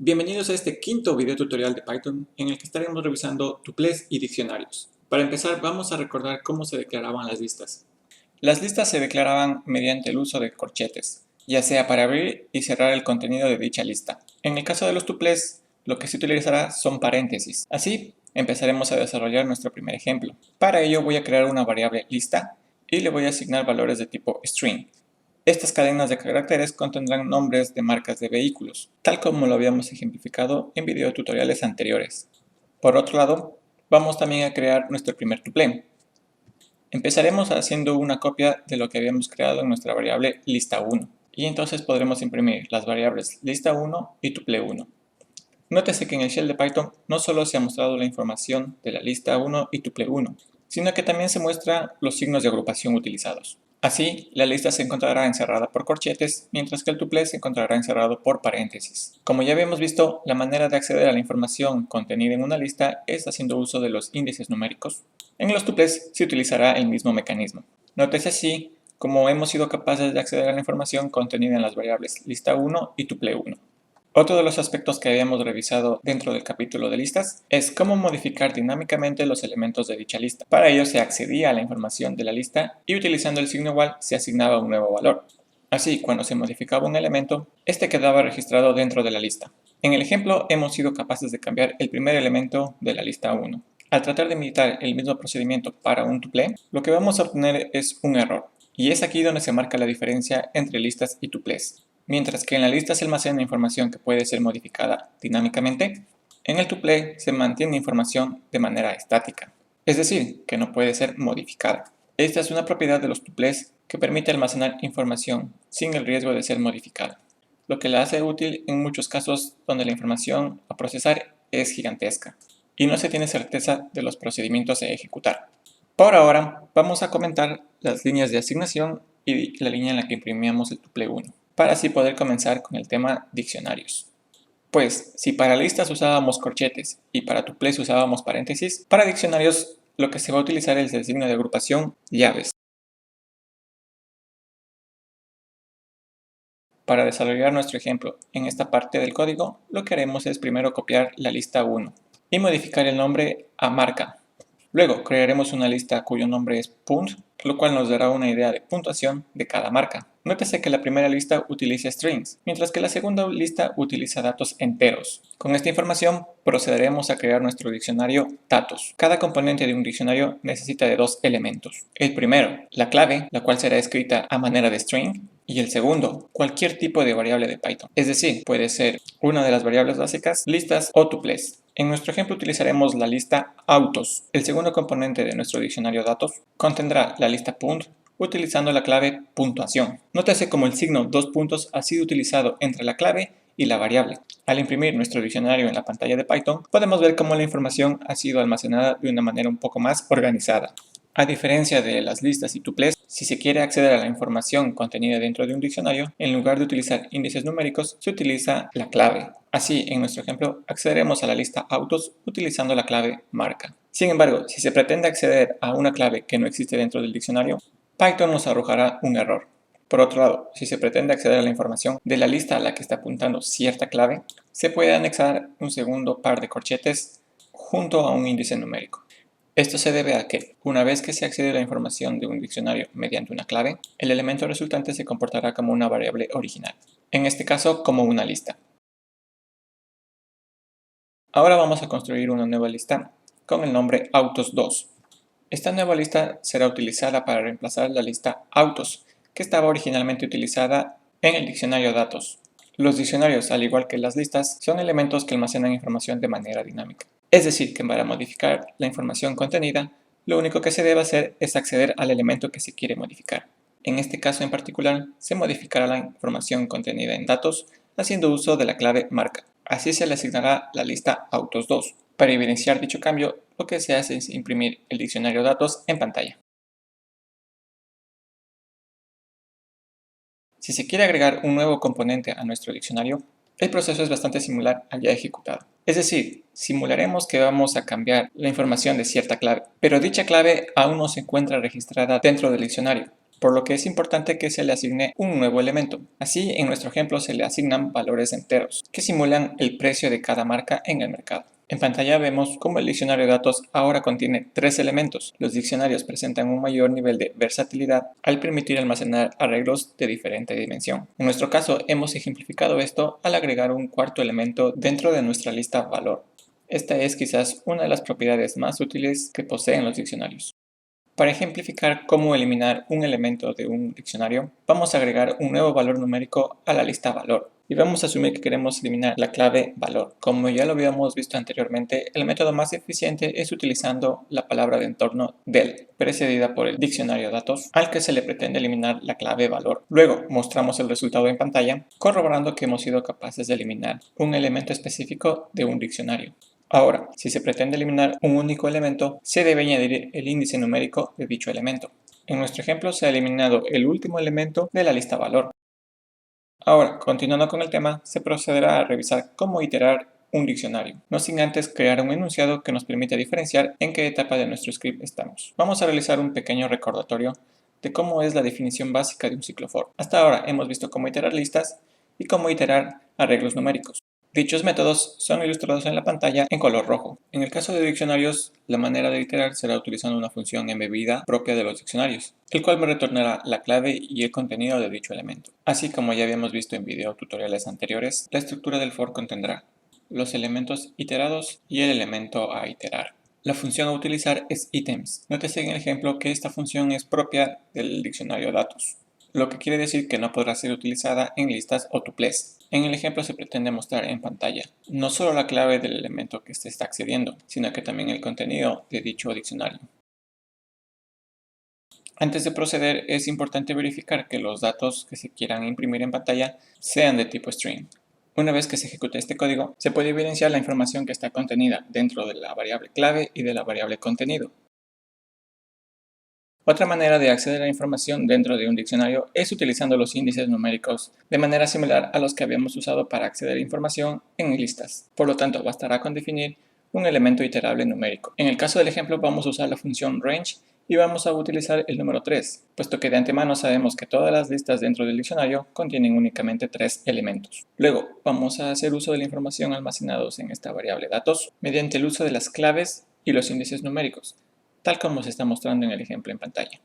Bienvenidos a este quinto video tutorial de Python en el que estaremos revisando tuples y diccionarios. Para empezar, vamos a recordar cómo se declaraban las listas. Las listas se declaraban mediante el uso de corchetes, ya sea para abrir y cerrar el contenido de dicha lista. En el caso de los tuples, lo que se utilizará son paréntesis. Así, empezaremos a desarrollar nuestro primer ejemplo. Para ello voy a crear una variable lista y le voy a asignar valores de tipo string. Estas cadenas de caracteres contendrán nombres de marcas de vehículos, tal como lo habíamos ejemplificado en videotutoriales anteriores. Por otro lado, vamos también a crear nuestro primer tuple. Empezaremos haciendo una copia de lo que habíamos creado en nuestra variable lista1, y entonces podremos imprimir las variables lista1 y tuple1. Nótese que en el shell de Python no solo se ha mostrado la información de la lista 1 y tuple1, sino que también se muestran los signos de agrupación utilizados. Así, la lista se encontrará encerrada por corchetes, mientras que el tuple se encontrará encerrado por paréntesis. Como ya habíamos visto, la manera de acceder a la información contenida en una lista es haciendo uso de los índices numéricos. En los tuples se utilizará el mismo mecanismo. Nótese así como hemos sido capaces de acceder a la información contenida en las variables lista1 y tuple1. Otro de los aspectos que habíamos revisado dentro del capítulo de listas es cómo modificar dinámicamente los elementos de dicha lista. Para ello se accedía a la información de la lista y utilizando el signo igual se asignaba un nuevo valor. Así, cuando se modificaba un elemento, este quedaba registrado dentro de la lista. En el ejemplo hemos sido capaces de cambiar el primer elemento de la lista 1. Al tratar de imitar el mismo procedimiento para un tuple, lo que vamos a obtener es un error. Y es aquí donde se marca la diferencia entre listas y tuples. Mientras que en la lista se almacena información que puede ser modificada dinámicamente, en el tuple se mantiene información de manera estática, es decir, que no puede ser modificada. Esta es una propiedad de los tuples que permite almacenar información sin el riesgo de ser modificada, lo que la hace útil en muchos casos donde la información a procesar es gigantesca y no se tiene certeza de los procedimientos a ejecutar. Por ahora, vamos a comentar las líneas de asignación y la línea en la que imprimíamos el tuple 1. Para así poder comenzar con el tema diccionarios. Pues, si para listas usábamos corchetes y para tuples usábamos paréntesis, para diccionarios lo que se va a utilizar es el signo de agrupación llaves. Para desarrollar nuestro ejemplo en esta parte del código, lo que haremos es primero copiar la lista 1 y modificar el nombre a marca. Luego crearemos una lista cuyo nombre es punt, lo cual nos dará una idea de puntuación de cada marca. Nótese que la primera lista utiliza strings, mientras que la segunda lista utiliza datos enteros. Con esta información procederemos a crear nuestro diccionario datos. Cada componente de un diccionario necesita de dos elementos. El primero, la clave, la cual será escrita a manera de string, y el segundo, cualquier tipo de variable de Python. Es decir, puede ser una de las variables básicas, listas o tuples. En nuestro ejemplo utilizaremos la lista autos. El segundo componente de nuestro diccionario datos contendrá la lista punt utilizando la clave puntuación. Nótese como el signo dos puntos ha sido utilizado entre la clave y la variable. Al imprimir nuestro diccionario en la pantalla de Python, podemos ver cómo la información ha sido almacenada de una manera un poco más organizada. A diferencia de las listas y tuples, si se quiere acceder a la información contenida dentro de un diccionario, en lugar de utilizar índices numéricos, se utiliza la clave. Así, en nuestro ejemplo, accederemos a la lista autos utilizando la clave marca. Sin embargo, si se pretende acceder a una clave que no existe dentro del diccionario, Python nos arrojará un error. Por otro lado, si se pretende acceder a la información de la lista a la que está apuntando cierta clave, se puede anexar un segundo par de corchetes junto a un índice numérico. Esto se debe a que, una vez que se accede a la información de un diccionario mediante una clave, el elemento resultante se comportará como una variable original, en este caso como una lista. Ahora vamos a construir una nueva lista con el nombre autos2. Esta nueva lista será utilizada para reemplazar la lista autos, que estaba originalmente utilizada en el diccionario datos. Los diccionarios, al igual que las listas, son elementos que almacenan información de manera dinámica. Es decir, que para modificar la información contenida, lo único que se debe hacer es acceder al elemento que se quiere modificar. En este caso en particular, se modificará la información contenida en datos haciendo uso de la clave marca. Así se le asignará la lista autos2. Para evidenciar dicho cambio, lo que se hace es imprimir el diccionario datos en pantalla. Si se quiere agregar un nuevo componente a nuestro diccionario, el proceso es bastante similar al ya ejecutado. Es decir, simularemos que vamos a cambiar la información de cierta clave, pero dicha clave aún no se encuentra registrada dentro del diccionario. por lo que es importante que se le asigne un nuevo elemento. Así, en nuestro ejemplo se le asignan valores enteros, que simulan el precio de cada marca en el mercado. En pantalla vemos cómo el diccionario de datos ahora contiene 3 elementos. Los diccionarios presentan un mayor nivel de versatilidad al permitir almacenar arreglos de diferente dimensión. En nuestro caso, hemos ejemplificado esto al agregar un cuarto elemento dentro de nuestra lista valor. Esta es quizás una de las propiedades más útiles que poseen los diccionarios. Para ejemplificar cómo eliminar un elemento de un diccionario, vamos a agregar un nuevo valor numérico a la lista valor y vamos a asumir que queremos eliminar la clave valor. Como ya lo habíamos visto anteriormente, el método más eficiente es utilizando la palabra de entorno del, precedida por el diccionario datos, al que se le pretende eliminar la clave valor. Luego mostramos el resultado en pantalla, corroborando que hemos sido capaces de eliminar un elemento específico de un diccionario. Ahora, si se pretende eliminar un único elemento, se debe añadir el índice numérico de dicho elemento. En nuestro ejemplo se ha eliminado el último elemento de la lista valor. Ahora, continuando con el tema, se procederá a revisar cómo iterar un diccionario, no sin antes crear un enunciado que nos permita diferenciar en qué etapa de nuestro script estamos. Vamos a realizar un pequeño recordatorio de cómo es la definición básica de un ciclo for. Hasta ahora hemos visto cómo iterar listas y cómo iterar arreglos numéricos. Dichos métodos son ilustrados en la pantalla en color rojo. En el caso de diccionarios, la manera de iterar será utilizando una función embebida propia de los diccionarios, el cual me retornará la clave y el contenido de dicho elemento. Así como ya habíamos visto en video tutoriales anteriores, la estructura del for contendrá los elementos iterados y el elemento a iterar. La función a utilizar es items. Nótese en el ejemplo que esta función es propia del diccionario datos, lo que quiere decir que no podrá ser utilizada en listas o tuples. En el ejemplo se pretende mostrar en pantalla no solo la clave del elemento que se está accediendo, sino que también el contenido de dicho diccionario. Antes de proceder, es importante verificar que los datos que se quieran imprimir en pantalla sean de tipo string. Una vez que se ejecute este código, se puede evidenciar la información que está contenida dentro de la variable clave y de la variable contenido. Otra manera de acceder a la información dentro de un diccionario es utilizando los índices numéricos de manera similar a los que habíamos usado para acceder a información en listas. Por lo tanto, bastará con definir un elemento iterable numérico. En el caso del ejemplo vamos a usar la función range y vamos a utilizar el número 3, puesto que de antemano sabemos que todas las listas dentro del diccionario contienen únicamente 3 elementos. Luego, vamos a hacer uso de la información almacenados en esta variable datos mediante el uso de las claves y los índices numéricos, tal como se está mostrando en el ejemplo en pantalla.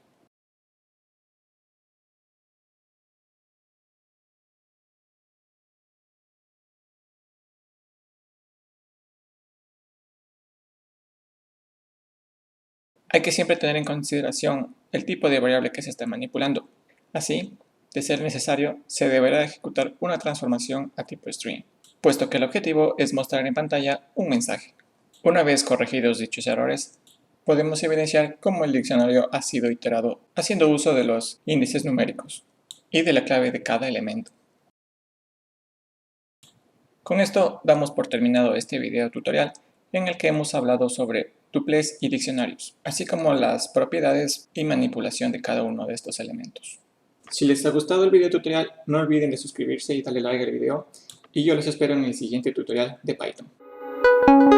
Hay que siempre tener en consideración el tipo de variable que se está manipulando. Así, de ser necesario, se deberá ejecutar una transformación a tipo string, puesto que el objetivo es mostrar en pantalla un mensaje. Una vez corregidos dichos errores, podemos evidenciar cómo el diccionario ha sido iterado haciendo uso de los índices numéricos y de la clave de cada elemento. Con esto damos por terminado este video tutorial en el que hemos hablado sobre tuples y diccionarios, así como las propiedades y manipulación de cada uno de estos elementos. Si les ha gustado el video tutorial, no olviden de suscribirse y darle like al video, y yo los espero en el siguiente tutorial de Python.